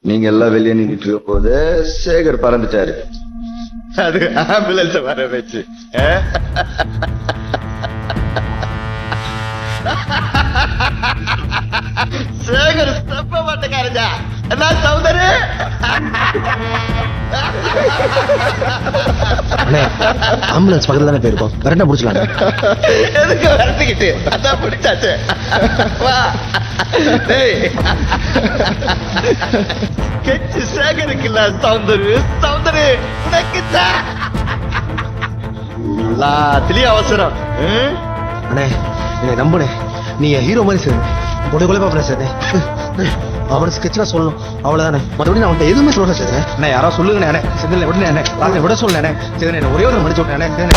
நீங்க எல்லாம் வெளியே நின்றுட்டு இருக்கும் போது சேகர் பறந்துட்டாரு. அது ஆம்புலன்ஸ் வர வச்சு சேகர் ஸ்டெப்ப மாட்டேக்காரஜா என்ன சௌந்தரு ஆம்புலன்ஸ் பக்கத்துல தானே போயிருக்கோம், கரெக்டா புடிச்சலாம். எதுக்கு வரட்டுக்கிட்டு அதான் பிடிச்சாச்சு. வா கெச்சு சேகருக்குல்ல சௌந்தரு சௌந்தரு உனக்குத்தான் எல்லாத்துலயும் அவசரம். அண்ணே என்னை நம்புனே, நீ ஹீரோ மாதிரி சார் கொலை பாப்பா சார். அவனுக்கு ஸ்கெட்ச்லாம் சொல்லணும் அவ்வளவுதானே, மற்றபடி நான் அவன்கிட்ட எதுவுமே சொல்றேன் சார். நான் யாரோ சொல்லுங்கண்ணே செந்தில் உடனே விட சொல்லணே. சரி ஒரே ஒரு மடிச்சு விட்டேன்.